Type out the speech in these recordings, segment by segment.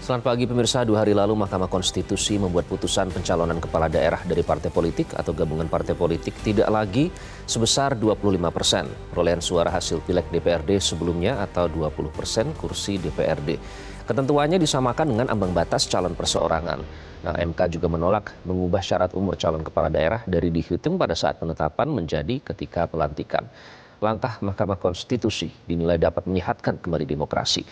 Selamat pagi pemirsa, 2 hari lalu Mahkamah Konstitusi membuat putusan pencalonan kepala daerah dari partai politik atau gabungan partai politik tidak lagi sebesar 25% perolehan suara hasil pileg DPRD sebelumnya atau 20% kursi DPRD. Ketentuannya disamakan dengan ambang batas calon perseorangan. Nah, MK juga menolak mengubah syarat umur calon kepala daerah dari dihitung pada saat penetapan menjadi ketika pelantikan. Langkah Mahkamah Konstitusi dinilai dapat menyehatkan kembali demokrasi.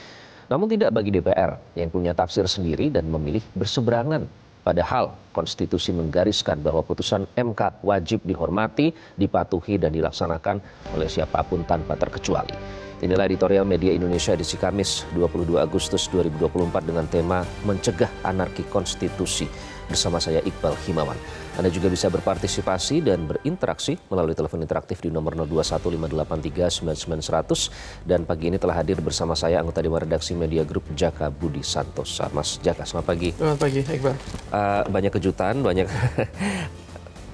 Namun tidak bagi DPR yang punya tafsir sendiri dan memilih berseberangan. Padahal konstitusi menggariskan bahwa putusan MK wajib dihormati, dipatuhi dan dilaksanakan oleh siapapun tanpa terkecuali. Inilah editorial Media Indonesia edisi Kamis 22 Agustus 2024 dengan tema Mencegah Anarki Konstitusi. Bersama saya Iqbal Himawan. Anda juga bisa berpartisipasi dan berinteraksi melalui telepon interaktif di nomor 0215839900. Dan pagi ini telah hadir bersama saya anggota Dewan Redaksi Media Group Jaka Budi Santosa. Mas Jaka, selamat pagi. Selamat pagi, Iqbal. Banyak kejutan, banyak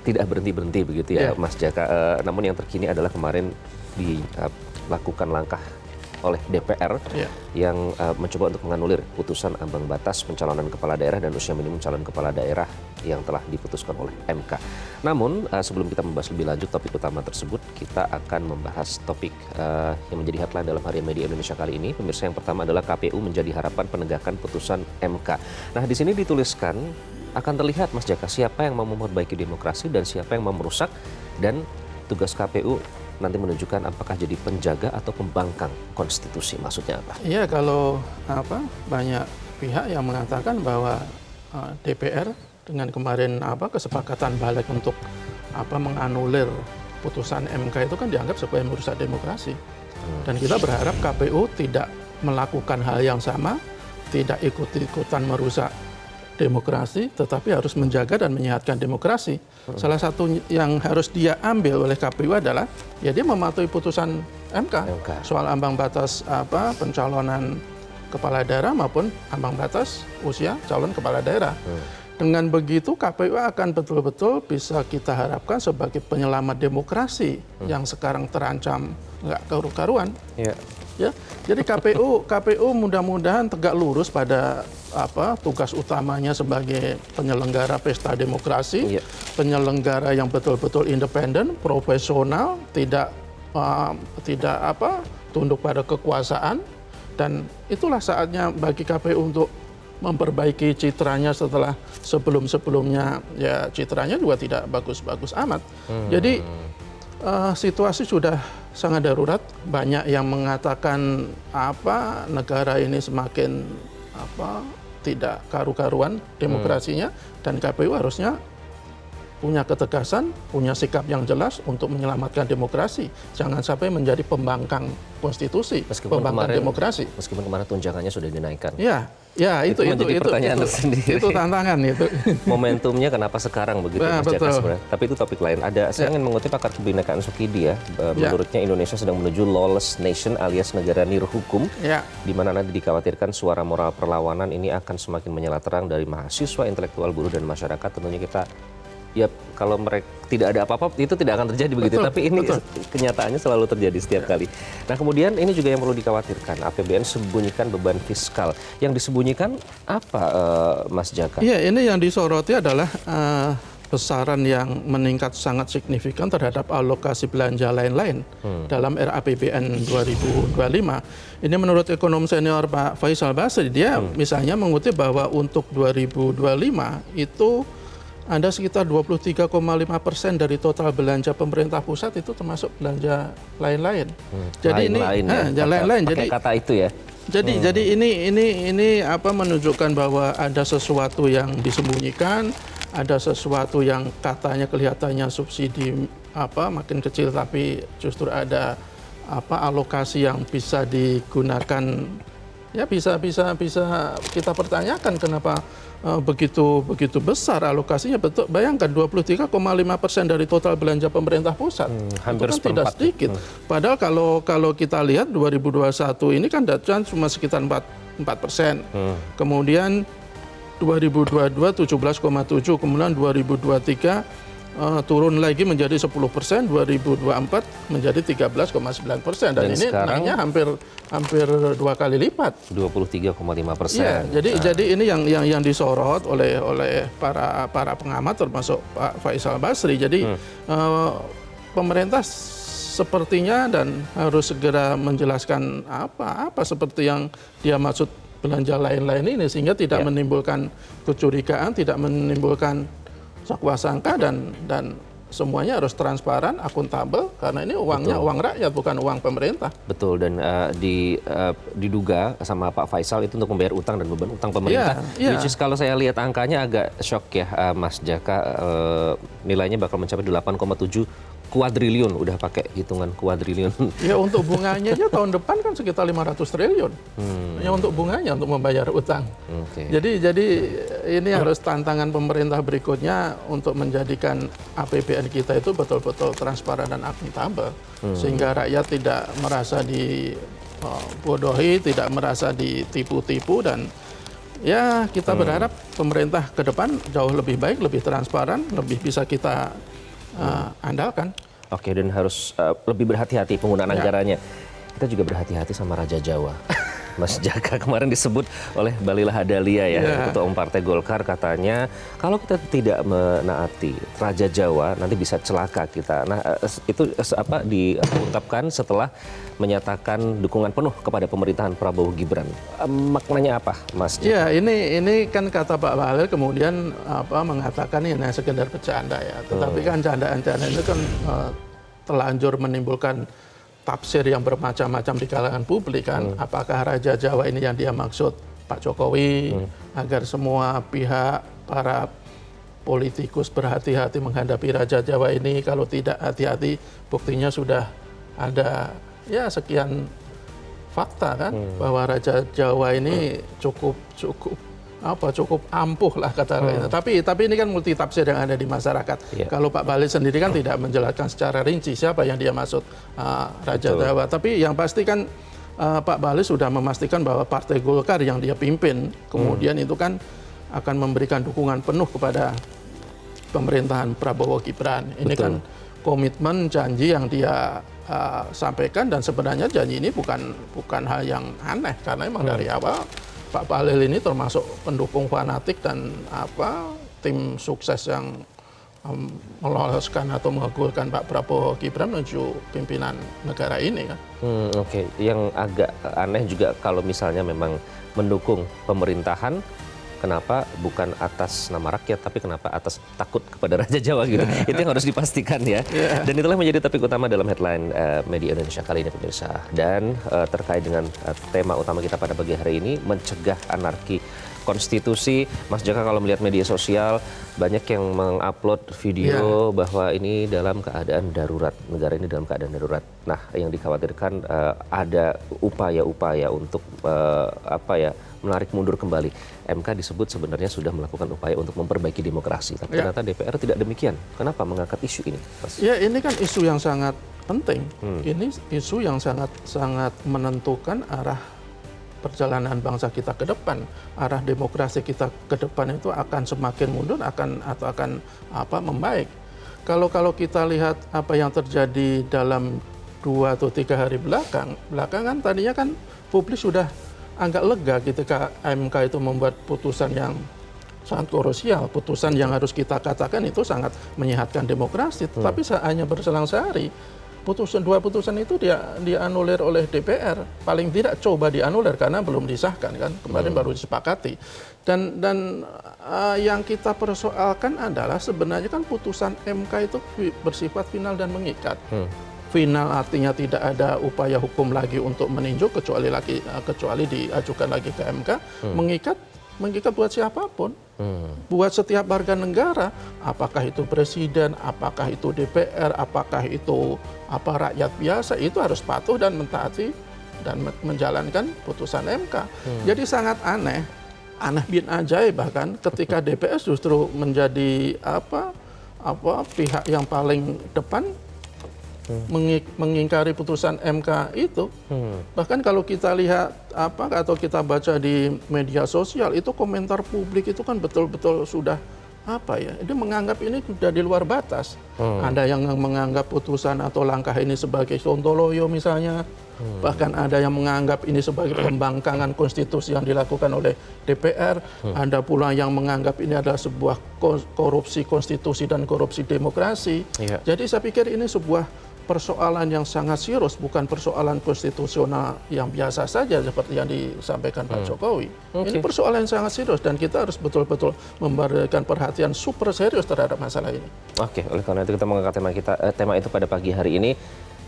tidak berhenti-berhenti begitu ya, Mas Jaka. Namun yang terkini adalah kemarin dilakukan langkah oleh DPR yang mencoba untuk menganulir putusan ambang batas pencalonan kepala daerah dan usia minimum calon kepala daerah yang telah diputuskan oleh MK. Namun sebelum kita membahas lebih lanjut topik utama tersebut, kita akan membahas topik yang menjadi headline dalam Harian Media Indonesia kali ini. Pemirsa, yang pertama adalah KPU menjadi harapan penegakan putusan MK. Nah, di sini dituliskan akan terlihat, Mas Jaka, siapa yang mau memperbaiki demokrasi dan siapa yang mau merusak, dan tugas KPU nanti menunjukkan apakah jadi penjaga atau pembangkang konstitusi. Maksudnya apa? Iya, kalau banyak pihak yang mengatakan bahwa DPR dengan kemarin kesepakatan balik untuk menganulir putusan MK itu kan dianggap sebagai merusak demokrasi. Dan kita berharap KPU tidak melakukan hal yang sama, tidak ikut-ikutan merusak demokrasi, tetapi harus menjaga dan menyehatkan demokrasi. Salah satu yang harus dia ambil oleh KPU adalah dia mematuhi putusan MK soal ambang batas pencalonan kepala daerah maupun ambang batas usia calon kepala daerah. Dengan begitu KPU akan betul-betul bisa kita harapkan sebagai penyelamat demokrasi yang sekarang terancam nggak karu-karuan. Ya, jadi KPU mudah-mudahan tegak lurus pada tugas utamanya sebagai penyelenggara pesta demokrasi, penyelenggara yang betul-betul independen, profesional, tidak tunduk pada kekuasaan, dan itulah saatnya bagi KPU untuk memperbaiki citranya setelah sebelum-sebelumnya ya citranya juga tidak bagus-bagus amat. Jadi situasi sudah sangat darurat. Banyak yang mengatakan negara ini semakin tidak karu-karuan demokrasinya, dan KPU harusnya punya ketegasan, punya sikap yang jelas untuk menyelamatkan demokrasi. Jangan sampai menjadi pembangkang konstitusi, pembangkang demokrasi. Meskipun kemarin tunjangannya sudah dinaikkan. Ya, itu pertanyaan tersendiri. Itu tantangan itu. Momentumnya kenapa sekarang begitu, Mas Jaka, sebenarnya. Tapi itu topik lain. Saya ingin mengutip pakar kebinekaan Sukidi ya. Menurutnya Indonesia sedang menuju lawless nation alias negara niru hukum. Di mana nanti dikhawatirkan suara moral perlawanan ini akan semakin menyala terang dari mahasiswa, intelektual, buruh dan masyarakat. Tentunya kita kalau mereka tidak ada apa-apa itu tidak akan terjadi begitu. Tapi ini kenyataannya selalu terjadi setiap kali. Nah, kemudian ini juga yang perlu dikhawatirkan. APBN sembunyikan beban fiskal. Yang disembunyikan apa, Mas Jaka? Iya, ini yang disoroti adalah besaran yang meningkat sangat signifikan terhadap alokasi belanja lain-lain dalam RAPBN 2025. Ini menurut ekonom senior Pak Faisal Basri, dia misalnya mengutip bahwa untuk 2025 itu ada sekitar 23,5% dari total belanja pemerintah pusat itu termasuk belanja lain-lain. Jadi lain-lain. Jadi kata itu ya. Jadi ini menunjukkan bahwa ada sesuatu yang disembunyikan, ada sesuatu yang katanya kelihatannya subsidi makin kecil, tapi justru ada alokasi yang bisa digunakan. Ya bisa kita pertanyakan kenapa begitu besar alokasinya. Betul, bayangkan 23,5% dari total belanja pemerintah pusat. Hampir itu kan tidak sedikit. Padahal kalau kita lihat 2021 ini kan data cuma sekitar 4%. Kemudian 2022 17,7, kemudian 2023 turun lagi menjadi 10%, 2024 menjadi 13,9%, dan ini sekarang naiknya hampir 2 kali lipat. 23,5%. Iya, jadi ini yang disorot oleh para pengamat termasuk Pak Faisal Basri. Jadi pemerintah sepertinya dan harus segera menjelaskan apa seperti yang dia maksud belanja lain-lain ini, sehingga tidak menimbulkan kecurigaan, tidak menimbulkan sakwa-sangka, dan semuanya harus transparan, akuntabel, karena ini uangnya uang rakyat, bukan uang pemerintah. Betul, dan diduga sama Pak Faisal itu untuk membayar utang dan beban utang pemerintah. Which is kalau saya lihat angkanya agak shock ya, Mas Jaka, nilainya bakal mencapai 8,7 kuadriliun, udah pakai hitungan kuadriliun. Ya, untuk bunganya aja tahun depan kan sekitar 500 triliun. Ya, untuk bunganya, untuk membayar utang. Jadi ini harus tantangan pemerintah berikutnya untuk menjadikan APBN kita itu betul-betul transparan dan akuntabel, sehingga rakyat tidak merasa dibodohi, tidak merasa ditipu-tipu, dan ya kita berharap pemerintah ke depan jauh lebih baik, lebih transparan, lebih bisa kita andalkan. Oke, dan harus lebih berhati-hati penggunaan anggarannya. Kita juga berhati-hati sama Raja Jawa. Mas Jaka, kemarin disebut oleh Balila Hadalia ya, Ketua Umum Partai Golkar, katanya kalau kita tidak menaati Raja Jawa nanti bisa celaka kita. Nah, itu diungkapkan setelah menyatakan dukungan penuh kepada pemerintahan Prabowo Gibran. Maknanya apa, Mas Jaka? Ya, ini kan kata Pak Bahlil kemudian mengatakan ini sekedar bercanda ya. Tetapi kan candaan-candaan itu kan telanjur menimbulkan tafsir yang bermacam-macam di kalangan publik kan. Apakah Raja Jawa ini yang dia maksud Pak Jokowi, agar semua pihak, para politikus berhati-hati menghadapi Raja Jawa ini. Kalau tidak hati-hati, buktinya sudah ada ya sekian fakta kan, bahwa Raja Jawa ini cukup ampuh lah kata. Tapi ini kan multi tafsir yang ada di masyarakat. Kalau Pak Bahlil sendiri kan tidak menjelaskan secara rinci siapa yang dia maksud Raja Jawa. Tapi yang pasti kan Pak Bahlil sudah memastikan bahwa Partai Golkar yang dia pimpin kemudian itu kan akan memberikan dukungan penuh kepada pemerintahan Prabowo Gibran. Ini kan komitmen, janji yang dia sampaikan, dan sebenarnya janji ini bukan hal yang aneh, karena memang dari awal Pak Bahlil ini termasuk pendukung fanatik dan tim sukses yang meloloskan atau mengagulkan Pak Prabowo Gibran menuju pimpinan negara ini kan. Oke, yang agak aneh juga kalau misalnya memang mendukung pemerintahan, kenapa bukan atas nama rakyat, tapi kenapa atas takut kepada Raja Jawa gitu. Itu yang harus dipastikan ya. Dan itulah menjadi topik utama dalam headline Media Indonesia kali ini, pemirsa. Dan terkait dengan tema utama kita pada pagi hari ini, mencegah anarki konstitusi. Mas Jaka, kalau melihat media sosial, banyak yang mengupload video bahwa ini dalam keadaan darurat, negara ini dalam keadaan darurat. Nah, yang dikhawatirkan ada upaya-upaya untuk menarik mundur kembali. MK disebut sebenarnya sudah melakukan upaya untuk memperbaiki demokrasi, tapi ternyata DPR tidak demikian. Kenapa mengangkat isu ini, Mas? Ya, ini kan isu yang sangat penting. Ini isu yang sangat menentukan arah perjalanan bangsa kita ke depan. Arah demokrasi kita ke depan itu akan semakin mundur, akan membaik. Kalau kita lihat apa yang terjadi dalam 2 atau 3 hari belakangan tadinya kan publik sudah agak lega ketika MK itu membuat putusan yang sangat krusial, putusan yang harus kita katakan itu sangat menyehatkan demokrasi. Tetapi hanya berselang sehari, dua putusan itu dianulir oleh DPR. Paling tidak coba dianulir karena belum disahkan kan, kemarin baru disepakati. Dan yang kita persoalkan adalah sebenarnya kan putusan MK itu bersifat final dan mengikat. Final artinya tidak ada upaya hukum lagi untuk meninjau kecuali diajukan lagi ke MK. Mengikat buat siapapun, buat setiap warga negara, apakah itu presiden, apakah itu DPR, apakah itu rakyat biasa, itu harus patuh dan mentaati dan menjalankan putusan MK. Jadi sangat aneh bin ajaib bahkan ketika DPS justru menjadi pihak yang paling depan mengingkari putusan MK itu. Bahkan kalau kita lihat atau kita baca di media sosial, itu komentar publik itu kan betul-betul sudah itu menganggap ini sudah di luar batas. Ada yang menganggap putusan atau langkah ini sebagai sontoloyo misalnya. Bahkan ada yang menganggap ini sebagai pembangkangan konstitusi yang dilakukan oleh DPR. Ada pula yang menganggap ini adalah sebuah korupsi konstitusi dan korupsi demokrasi. Jadi saya pikir ini sebuah persoalan yang sangat serius, bukan persoalan konstitusional yang biasa saja seperti yang disampaikan Pak Jokowi. Ini persoalan yang sangat serius dan kita harus betul-betul memberikan perhatian super serius terhadap masalah ini. Oke, oleh karena itu kita mengangkat tema itu pada pagi hari ini.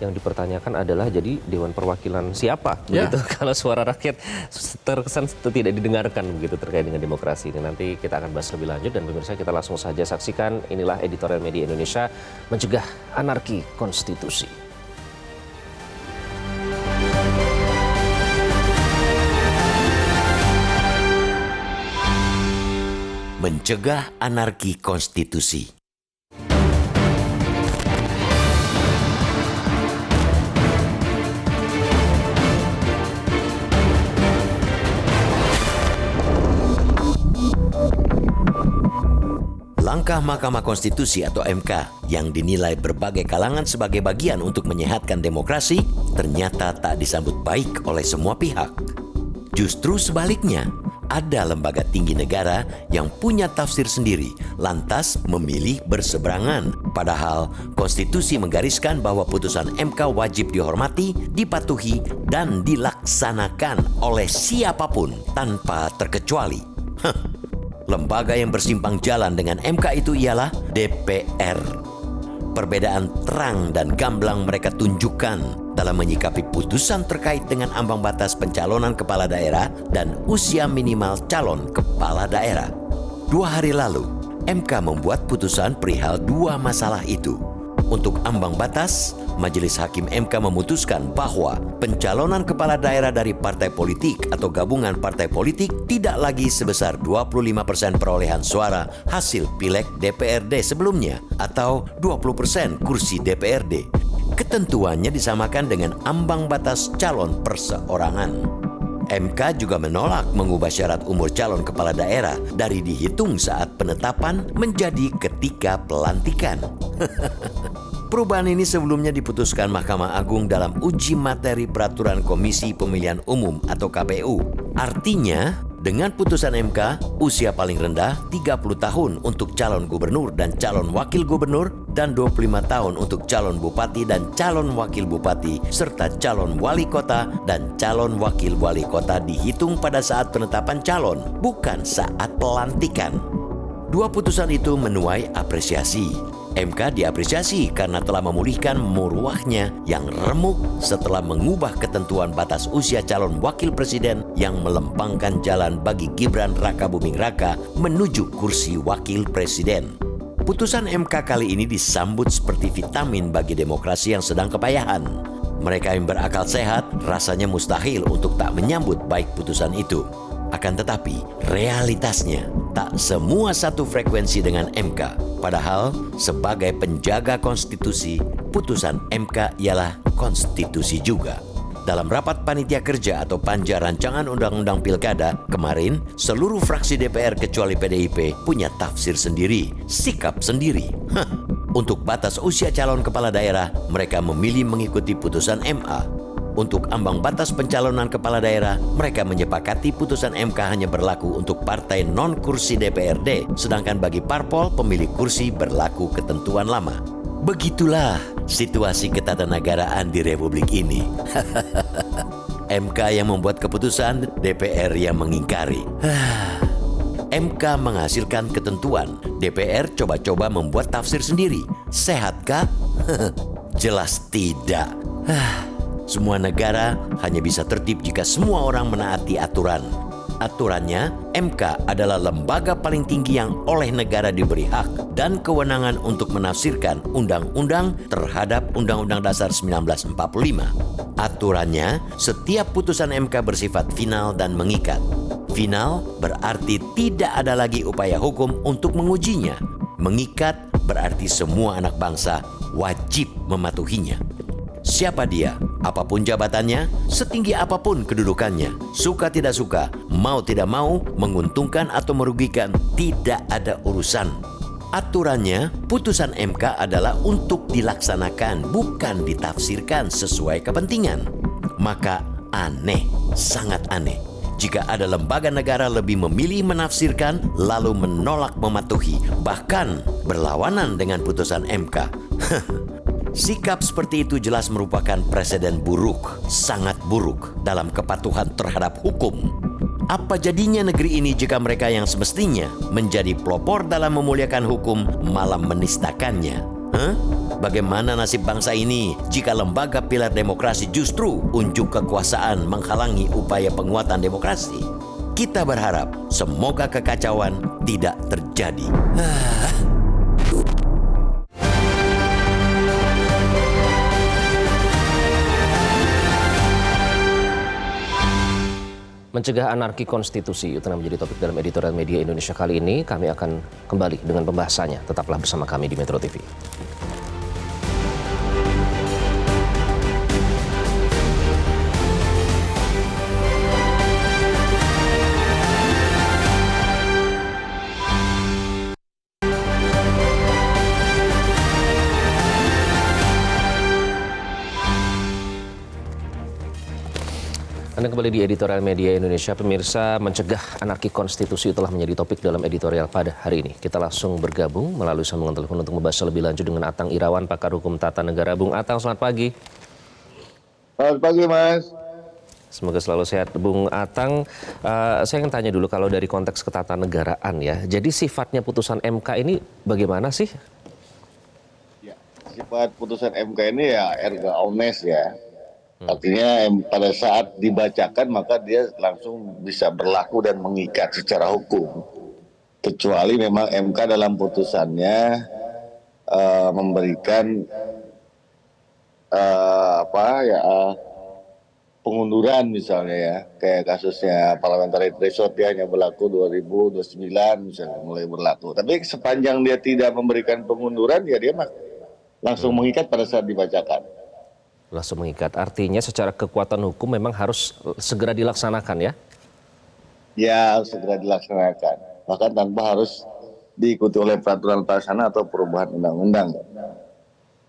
Yang dipertanyakan adalah jadi Dewan Perwakilan siapa begitu kalau suara rakyat terkesan tidak didengarkan begitu terkait dengan demokrasi ini. Nanti kita akan bahas lebih lanjut dan pemirsa kita langsung saja saksikan inilah editorial Media Indonesia mencegah anarki konstitusi. Mencegah anarki konstitusi. Langkah Mahkamah Konstitusi atau MK yang dinilai berbagai kalangan sebagai bagian untuk menyehatkan demokrasi ternyata tak disambut baik oleh semua pihak. Justru sebaliknya, ada lembaga tinggi negara yang punya tafsir sendiri, lantas memilih berseberangan. Padahal konstitusi menggariskan bahwa putusan MK wajib dihormati, dipatuhi, dan dilaksanakan oleh siapapun tanpa terkecuali. Lembaga yang bersimpang jalan dengan MK itu ialah DPR. Perbedaan terang dan gamblang mereka tunjukkan dalam menyikapi putusan terkait dengan ambang batas pencalonan kepala daerah dan usia minimal calon kepala daerah. 2 hari lalu, MK membuat putusan perihal 2 masalah itu. Untuk ambang batas, Majelis Hakim MK memutuskan bahwa pencalonan kepala daerah dari partai politik atau gabungan partai politik tidak lagi sebesar 25% perolehan suara hasil pileg DPRD sebelumnya atau 20% kursi DPRD. Ketentuannya disamakan dengan ambang batas calon perseorangan. MK juga menolak mengubah syarat umur calon kepala daerah dari dihitung saat penetapan menjadi ketika pelantikan. Perubahan ini sebelumnya diputuskan Mahkamah Agung dalam uji materi peraturan Komisi Pemilihan Umum atau KPU. Artinya, dengan putusan MK, usia paling rendah 30 tahun untuk calon gubernur dan calon wakil gubernur dan 25 tahun untuk calon bupati dan calon wakil bupati serta calon wali kota dan calon wakil wali kota dihitung pada saat penetapan calon, bukan saat pelantikan. 2 putusan itu menuai apresiasi. MK diapresiasi karena telah memulihkan marwahnya yang remuk setelah mengubah ketentuan batas usia calon wakil presiden yang melempangkan jalan bagi Gibran Rakabuming Raka menuju kursi wakil presiden. Putusan MK kali ini disambut seperti vitamin bagi demokrasi yang sedang kepayahan. Mereka yang berakal sehat rasanya mustahil untuk tak menyambut baik putusan itu. Akan tetapi, realitasnya tak semua satu frekuensi dengan MK. Padahal, sebagai penjaga konstitusi, putusan MK ialah konstitusi juga. Dalam rapat panitia kerja atau panja rancangan undang-undang pilkada kemarin, seluruh fraksi DPR kecuali PDIP punya tafsir sendiri, sikap sendiri. Untuk batas usia calon kepala daerah, mereka memilih mengikuti putusan MA. Untuk ambang batas pencalonan kepala daerah, mereka menyepakati putusan MK hanya berlaku untuk partai non-kursi DPRD, sedangkan bagi parpol pemilik kursi berlaku ketentuan lama. Begitulah situasi ketatanegaraan di Republik ini. MK yang membuat keputusan, DPR yang mengingkari. MK menghasilkan ketentuan, DPR coba-coba membuat tafsir sendiri. Sehatkah? Jelas tidak. Semua negara hanya bisa tertib jika semua orang menaati aturan. Aturannya, MK adalah lembaga paling tinggi yang oleh negara diberi hak dan kewenangan untuk menafsirkan undang-undang terhadap Undang-Undang Dasar 1945. Aturannya, setiap putusan MK bersifat final dan mengikat. Final berarti tidak ada lagi upaya hukum untuk mengujinya. Mengikat berarti semua anak bangsa wajib mematuhinya. Siapa dia? Apapun jabatannya, setinggi apapun kedudukannya, suka tidak suka, mau tidak mau, menguntungkan atau merugikan, tidak ada urusan. Aturannya, putusan MK adalah untuk dilaksanakan, bukan ditafsirkan sesuai kepentingan. Maka aneh, sangat aneh, jika ada lembaga negara lebih memilih menafsirkan lalu menolak mematuhi, bahkan berlawanan dengan putusan MK. Sikap seperti itu jelas merupakan preseden buruk, sangat buruk dalam kepatuhan terhadap hukum. Apa jadinya negeri ini jika mereka yang semestinya menjadi pelopor dalam memuliakan hukum malah menistakannya? Bagaimana nasib bangsa ini jika lembaga pilar demokrasi justru unjuk kekuasaan menghalangi upaya penguatan demokrasi? Kita berharap semoga kekacauan tidak terjadi. Mencegah anarki konstitusi itu menjadi topik dalam editorial media Indonesia kali ini. Kami akan kembali dengan pembahasannya. Tetaplah bersama kami di Metro TV. Anda kembali di editorial media Indonesia. Pemirsa, mencegah anarki konstitusi telah menjadi topik dalam editorial pada hari ini. Kita langsung bergabung melalui sambungan telepon untuk membahas lebih lanjut dengan Atang Irawan, pakar hukum tata negara. Bung Atang, selamat pagi. Selamat pagi, Mas. Semoga selalu sehat. Bung Atang, saya ingin tanya dulu kalau dari konteks ketatanegaraan ya. Jadi sifatnya putusan MK ini bagaimana sih? Ya, sifat putusan MK ini ya erga omnes ya. Artinya pada saat dibacakan maka dia langsung bisa berlaku dan mengikat secara hukum. Kecuali memang MK dalam putusannya memberikan pengunduran misalnya ya, kayak kasusnya parliamentary threshold dia hanya berlaku 2029 misalnya mulai berlaku. Tapi sepanjang dia tidak memberikan pengunduran ya dia langsung mengikat pada saat dibacakan. Langsung mengikat. Artinya secara kekuatan hukum memang harus segera dilaksanakan ya? Ya, harus segera dilaksanakan. Bahkan tanpa harus diikuti oleh peraturan pelaksana atau perubahan undang-undang.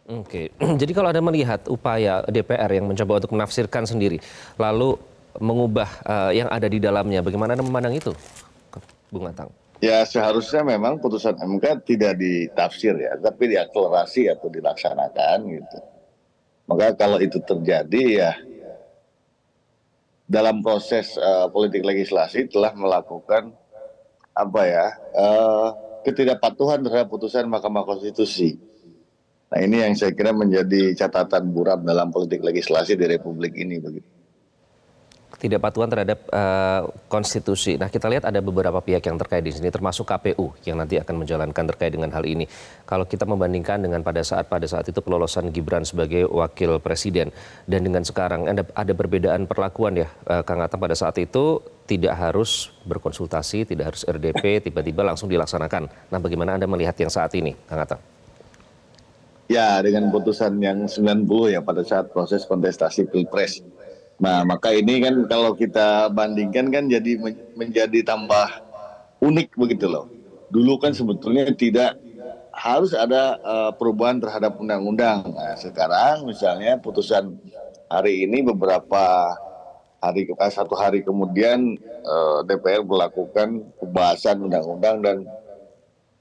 Oke, jadi kalau Anda melihat upaya DPR yang mencoba untuk menafsirkan sendiri, lalu mengubah yang ada di dalamnya, bagaimana Anda memandang itu, Bung Atang? Ya, seharusnya memang putusan MK tidak ditafsir ya, tapi diakselerasi atau dilaksanakan gitu. Maka kalau itu terjadi ya dalam proses politik legislasi telah melakukan ketidakpatuhan terhadap putusan Mahkamah Konstitusi. Nah ini yang saya kira menjadi catatan buram dalam politik legislasi di Republik ini begitu. Ketidakpatuhan terhadap konstitusi. Nah kita lihat ada beberapa pihak yang terkait di sini, termasuk KPU yang nanti akan menjalankan terkait dengan hal ini. Kalau kita membandingkan dengan pada saat itu pelolosan Gibran sebagai wakil presiden dan dengan sekarang ada perbedaan perlakuan ya, Kang Atang. Pada saat itu tidak harus berkonsultasi, tidak harus RDP, tiba-tiba langsung dilaksanakan. Nah bagaimana Anda melihat yang saat ini, Kang Atang? Ya dengan putusan yang 90 ya pada saat proses kontestasi Pilpres. Nah, maka ini kan kalau kita bandingkan kan jadi menjadi tambah unik begitu loh. Dulu kan sebetulnya tidak harus ada perubahan terhadap undang-undang. Nah, sekarang misalnya putusan hari ini satu hari kemudian DPR melakukan pembahasan undang-undang dan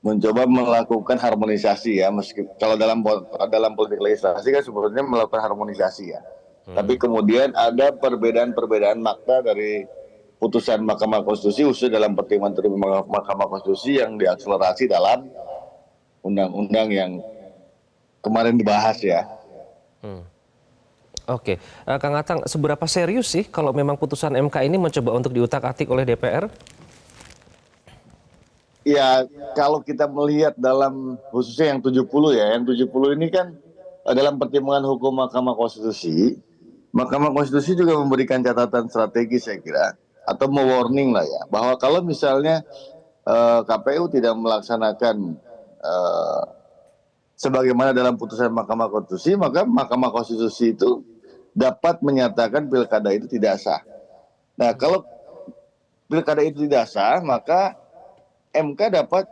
mencoba melakukan harmonisasi ya. Kalau dalam politik legislasi kan sebetulnya melakukan harmonisasi ya. Tapi kemudian ada perbedaan makna dari putusan Mahkamah Konstitusi khususnya dalam pertimbangan Mahkamah Konstitusi yang diakselerasi dalam undang-undang yang kemarin dibahas ya. Oke, Kang Atang, seberapa serius sih kalau memang putusan MK ini mencoba untuk diutak-atik oleh DPR? Ya, kalau kita melihat dalam khususnya yang 70 ya, yang 70 ini kan dalam pertimbangan hukum Mahkamah Konstitusi juga memberikan catatan strategis saya kira, atau mewarning lah ya, bahwa kalau misalnya KPU tidak melaksanakan sebagaimana dalam putusan Mahkamah Konstitusi, maka Mahkamah Konstitusi itu dapat menyatakan pilkada itu tidak sah. Nah, kalau pilkada itu tidak sah, maka MK dapat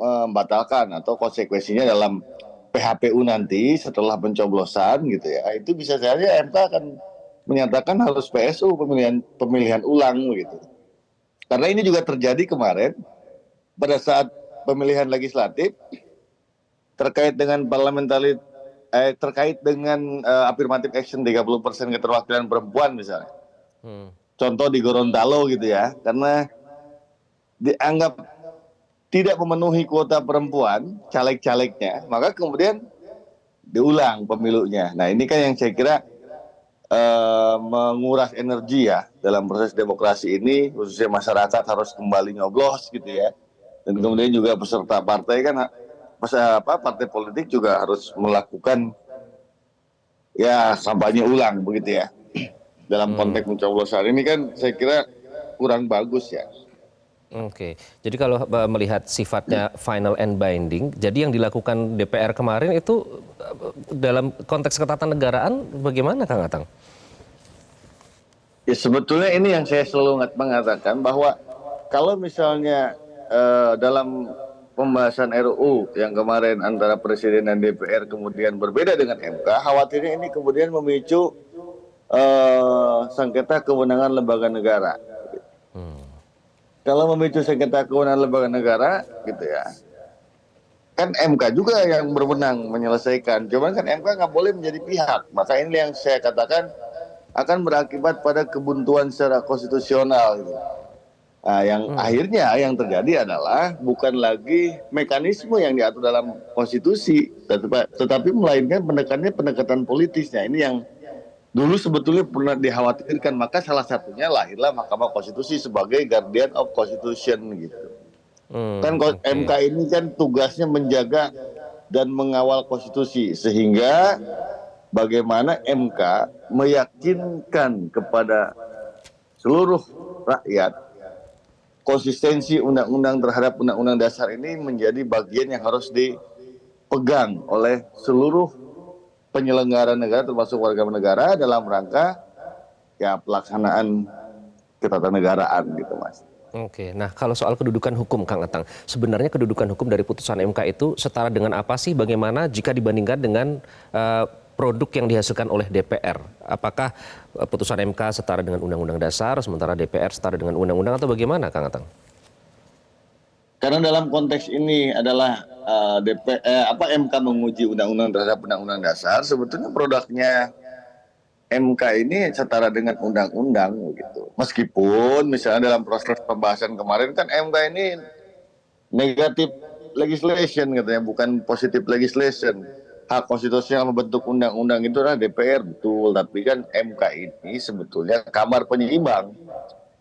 membatalkan atau konsekuensinya dalam PHPU nanti setelah pencoblosan gitu ya. Itu bisa saja MK akan menyatakan harus PSU pemilihan ulang gitu. Karena ini juga terjadi kemarin pada saat pemilihan legislatif terkait dengan terkait dengan affirmative action 30% keterwakilan perempuan misalnya. Contoh di Gorontalo gitu ya, karena dianggap tidak memenuhi kuota perempuan caleg-calegnya, maka kemudian diulang pemilunya. Nah, ini kan yang saya kira menguras energi ya dalam proses demokrasi ini, khususnya masyarakat harus kembali nyoblos gitu ya. Dan kemudian juga peserta partai kan partai politik juga harus melakukan ya kampanye ulang begitu ya. Dalam konteks pencoblosan ini kan saya kira kurang bagus ya. Oke, jadi kalau melihat sifatnya final and binding, jadi yang dilakukan DPR kemarin itu dalam konteks ketatanegaraan bagaimana Kang Atang? Ya sebetulnya ini yang saya selalu mengatakan bahwa kalau misalnya dalam pembahasan RUU yang kemarin antara Presiden dan DPR kemudian berbeda dengan MK, khawatirnya ini kemudian memicu sengketa kewenangan lembaga negara. Kalau memicu sengketa kewenangan lembaga negara, gitu ya, kan MK juga yang berwenang menyelesaikan. Cuman kan MK nggak boleh menjadi pihak. Maka ini yang saya katakan akan berakibat pada kebuntuan secara konstitusional. Gitu. Nah, yang akhirnya yang terjadi adalah bukan lagi mekanisme yang diatur dalam konstitusi, tetapi melainkan pendekatan politisnya. Ini yang dulu sebetulnya pernah dikhawatirkan, maka salah satunya lahirlah Mahkamah Konstitusi sebagai guardian of constitution gitu. MK ini kan tugasnya menjaga dan mengawal konstitusi, sehingga bagaimana MK meyakinkan kepada seluruh rakyat konsistensi undang-undang terhadap undang-undang dasar ini menjadi bagian yang harus dipegang oleh seluruh penyelenggara negara termasuk warga negara dalam rangka ya pelaksanaan ketatanegaraan gitu Mas. Oke, nah kalau soal kedudukan hukum Kang Atang, sebenarnya kedudukan hukum dari putusan MK itu setara dengan apa sih? Bagaimana jika dibandingkan dengan produk yang dihasilkan oleh DPR? Apakah putusan MK setara dengan Undang-Undang Dasar, sementara DPR setara dengan Undang-Undang atau bagaimana Kang Atang? Karena dalam konteks ini adalah MK menguji undang-undang terhadap undang-undang dasar, sebetulnya produknya MK ini setara dengan undang-undang gitu. Meskipun misalnya dalam proses pembahasan kemarin kan MK ini negatif legislation katanya, bukan positive legislation. Hak konstitusional membentuk undang-undang itu adalah DPR, betul, tapi kan MK ini sebetulnya kamar penyeimbang.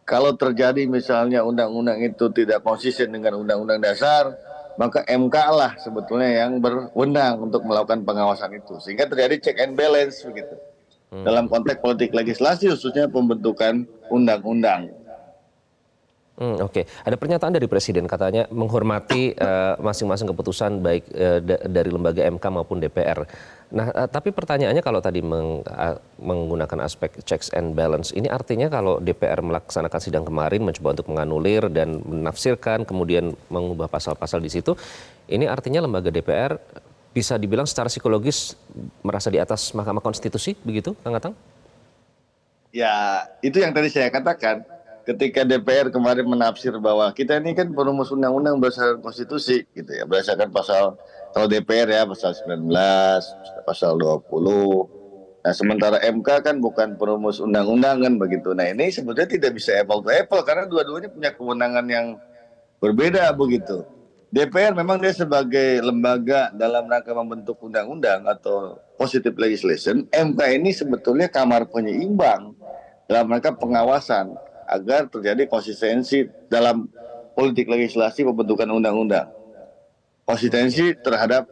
Kalau terjadi misalnya undang-undang itu tidak konsisten dengan undang-undang dasar, maka MK lah sebetulnya yang berwenang untuk melakukan pengawasan itu. Sehingga terjadi check and balance begitu. Dalam konteks politik legislasi khususnya pembentukan undang-undang. Oke, ada pernyataan dari Presiden katanya menghormati masing-masing keputusan baik dari lembaga MK maupun DPR. Nah, tapi pertanyaannya kalau tadi menggunakan aspek checks and balance, ini artinya kalau DPR melaksanakan sidang kemarin mencoba untuk menganulir dan menafsirkan, kemudian mengubah pasal-pasal di situ, ini artinya lembaga DPR bisa dibilang secara psikologis merasa di atas Mahkamah Konstitusi, begitu, Kang Atang? Ya, itu yang tadi saya katakan. Ketika DPR kemarin menafsir bahwa kita ini kan perumus undang-undang berdasarkan konstitusi gitu ya, berdasarkan pasal, kalau DPR ya pasal 19, pasal 20. Nah, sementara MK kan bukan perumus undang-undang kan begitu. Nah, ini sebetulnya tidak bisa apple to apple karena dua-duanya punya kewenangan yang berbeda begitu. DPR memang dia sebagai lembaga dalam rangka membentuk undang-undang atau positive legislation. MK ini sebetulnya kamar penyeimbang dalam rangka pengawasan agar terjadi konsistensi dalam politik legislasi pembentukan undang-undang. Konsistensi terhadap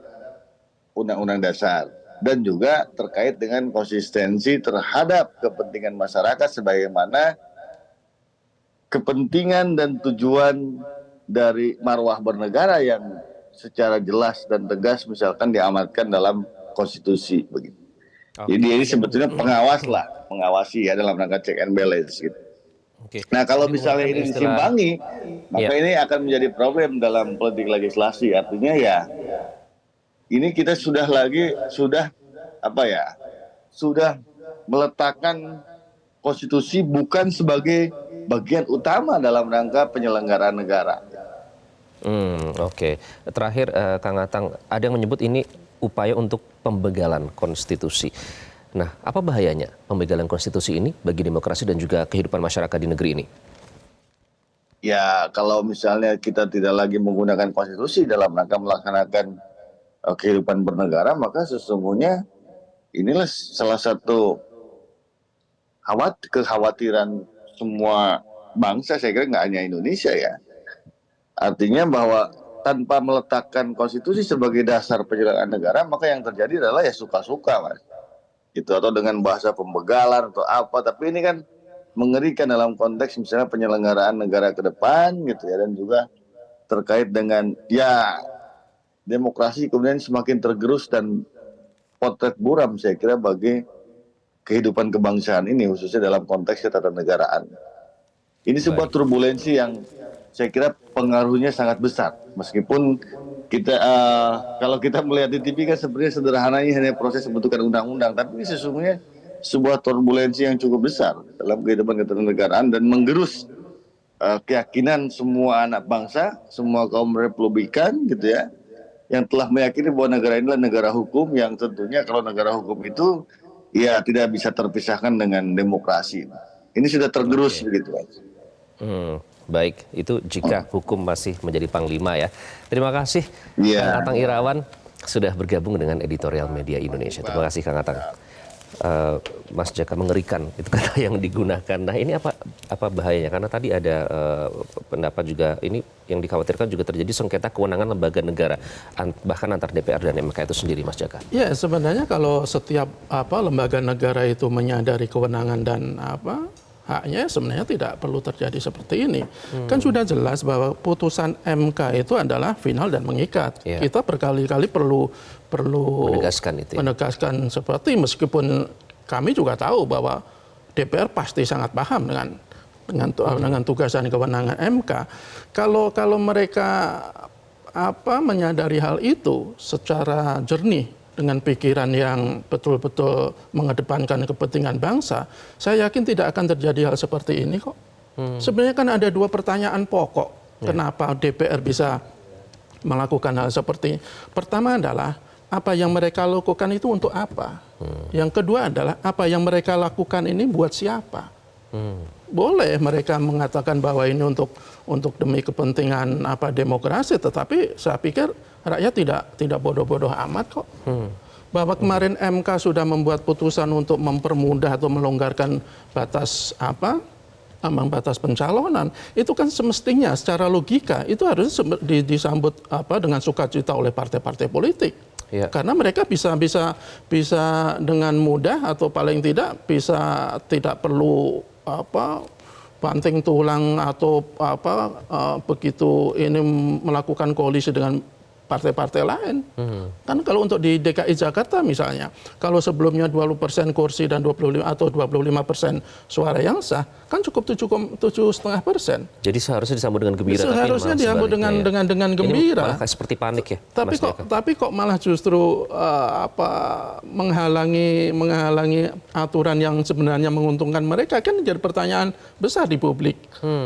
undang-undang dasar. Dan juga terkait dengan konsistensi terhadap kepentingan masyarakat sebagaimana kepentingan dan tujuan dari marwah bernegara yang secara jelas dan tegas misalkan diamatkan dalam konstitusi begitu. Jadi ini sebetulnya pengawas lah, mengawasi ya dalam rangka check and balance gitu. Nah kalau misalnya ini disimpangi, maka ini akan menjadi problem dalam politik legislasi. Artinya ya ini kita sudah meletakkan konstitusi bukan sebagai bagian utama dalam rangka penyelenggaraan negara. Oke. Terakhir Kang Atang, ada yang menyebut ini upaya untuk pembegalan konstitusi. Nah, apa bahayanya pembegalan konstitusi ini bagi demokrasi dan juga kehidupan masyarakat di negeri ini? Ya, kalau misalnya kita tidak lagi menggunakan konstitusi dalam rangka melaksanakan kehidupan bernegara, maka sesungguhnya inilah salah satu kekhawatiran semua bangsa, saya kira nggak hanya Indonesia ya. Artinya bahwa tanpa meletakkan konstitusi sebagai dasar penyelenggaraan negara, maka yang terjadi adalah ya suka-suka, Mas. Itu atau dengan bahasa pembegalan atau apa, tapi ini kan mengerikan dalam konteks misalnya penyelenggaraan negara ke depan gitu ya, dan juga terkait dengan ya demokrasi kemudian semakin tergerus dan potret buram saya kira bagi kehidupan kebangsaan ini, khususnya dalam konteks ketatanegaraan. Ini sebuah turbulensi yang saya kira pengaruhnya sangat besar. Meskipun kita kalau kita melihat di TV kan sebenarnya sederhananya hanya proses pembentukan undang-undang, tapi ini sesungguhnya sebuah turbulensi yang cukup besar dalam kehidupan ketatanegaraan dan menggerus keyakinan semua anak bangsa, semua kaum republikan gitu ya, yang telah meyakini bahwa negara ini adalah negara hukum yang tentunya kalau negara hukum itu ya tidak bisa terpisahkan dengan demokrasi. Ini sudah tergerus begitu. Baik, itu jika hukum masih menjadi panglima ya. Terima kasih Kang Atang Irawan sudah bergabung dengan Editorial Media Indonesia. Terima kasih Kang Atang. Mas Jaka, mengerikan itu kata yang digunakan. Nah ini apa bahayanya? Karena tadi ada pendapat juga ini yang dikhawatirkan juga terjadi sengketa kewenangan lembaga negara bahkan antar DPR dan MK itu sendiri, Mas Jaka. Ya sebenarnya kalau setiap lembaga negara itu menyadari kewenangan dan haknya, sebenarnya tidak perlu terjadi seperti ini. Kan sudah jelas bahwa putusan MK itu adalah final dan mengikat. Kita berkali-kali perlu menegaskan seperti, meskipun kami juga tahu bahwa DPR pasti sangat paham dengan tugas dan kewenangan MK. Kalau mereka menyadari hal itu secara jernih dengan pikiran yang betul-betul mengedepankan kepentingan bangsa, saya yakin tidak akan terjadi hal seperti ini kok. Sebenarnya kan ada dua pertanyaan pokok kenapa DPR bisa melakukan hal seperti ini. Pertama adalah apa yang mereka lakukan itu untuk apa? Yang kedua adalah apa yang mereka lakukan ini buat siapa? Boleh mereka mengatakan bahwa ini untuk demi kepentingan demokrasi, tetapi saya pikir rakyat tidak bodoh-bodoh amat kok. Bahwa kemarin MK sudah membuat putusan untuk mempermudah atau melonggarkan batas ambang batas pencalonan, itu kan semestinya secara logika itu harus disambut dengan sukacita oleh partai-partai politik. Karena mereka bisa dengan mudah atau paling tidak bisa tidak perlu banting tulang atau begitu ini melakukan koalisi dengan partai-partai lain. Kan kalau untuk di DKI Jakarta misalnya, kalau sebelumnya 20% kursi dan 25 atau 25% suara yang sah, kan cukup 7,5%. Jadi seharusnya disambut dengan gembira. Seharusnya disambut dengan gembira. Ini malah seperti panik ya. Tapi kok malah justru menghalangi aturan yang sebenarnya menguntungkan mereka, kan jadi pertanyaan besar di publik.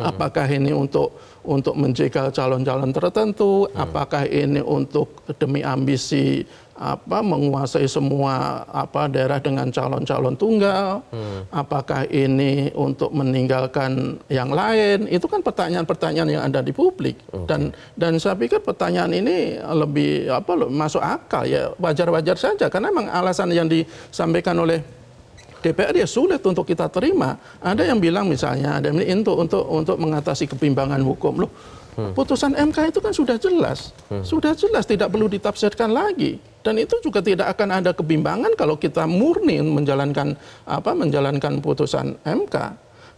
Apakah ini untuk menjegal calon-calon tertentu, apakah ini untuk demi ambisi menguasai semua daerah dengan calon-calon tunggal, apakah ini untuk meninggalkan yang lain? Itu kan pertanyaan-pertanyaan yang ada di publik. Dan saya pikir pertanyaan ini lebih masuk akal ya, wajar-wajar saja karena memang alasan yang disampaikan oleh DPR ya sulit untuk kita terima. Ada yang bilang misalnya ada ini untuk mengatasi kebimbangan hukum. Loh, putusan MK itu kan sudah jelas tidak perlu ditafsirkan lagi. Dan itu juga tidak akan ada kebimbangan kalau kita murni menjalankan putusan MK.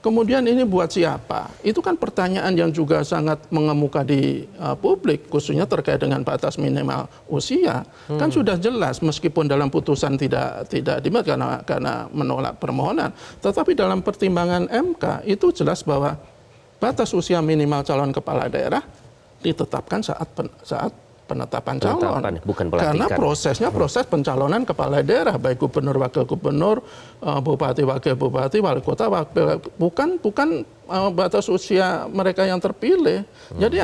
Kemudian ini buat siapa? Itu kan pertanyaan yang juga sangat mengemuka di publik, khususnya terkait dengan batas minimal usia. Kan sudah jelas, meskipun dalam putusan tidak dimat karena menolak permohonan, tetapi dalam pertimbangan MK itu jelas bahwa batas usia minimal calon kepala daerah ditetapkan saat penetapan calon, bukan pelantikan. Karena prosesnya proses pencalonan kepala daerah, baik gubernur, wakil gubernur, bupati, wakil bupati, wali kota, bukan batas usia mereka yang terpilih. Jadi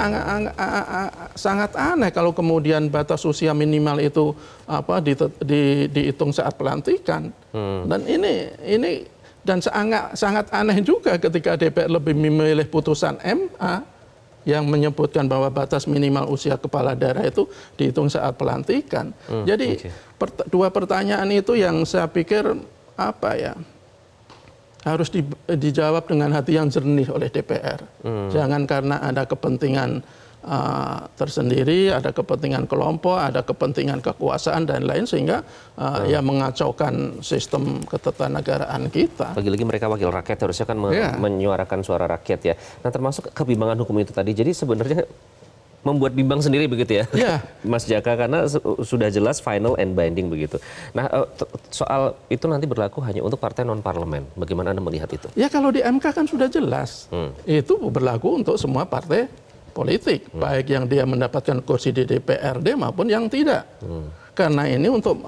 sangat aneh kalau kemudian batas usia minimal itu dihitung saat pelantikan. Dan ini dan sangat aneh juga ketika DPR lebih memilih putusan MA yang menyebutkan bahwa batas minimal usia kepala daerah itu dihitung saat pelantikan. Jadi dua pertanyaan itu yang saya pikir harus dijawab dengan hati yang jernih oleh DPR. Jangan karena ada kepentingan tersendiri, ada kepentingan kelompok, ada kepentingan kekuasaan dan lain sehingga ya mengacaukan sistem ketatanegaraan kita. Lagi-lagi mereka wakil rakyat harusnya kan menyuarakan suara rakyat ya. Nah, termasuk kebimbangan hukum itu tadi. Jadi sebenarnya membuat bimbang sendiri begitu ya, Mas Jaka, karena sudah jelas final and binding begitu. Nah, soal itu nanti berlaku hanya untuk partai non parlemen. Bagaimana Anda melihat itu? Ya kalau di MK kan sudah jelas, itu berlaku untuk semua partai politik, baik yang dia mendapatkan kursi di DPRD maupun yang tidak. Karena ini untuk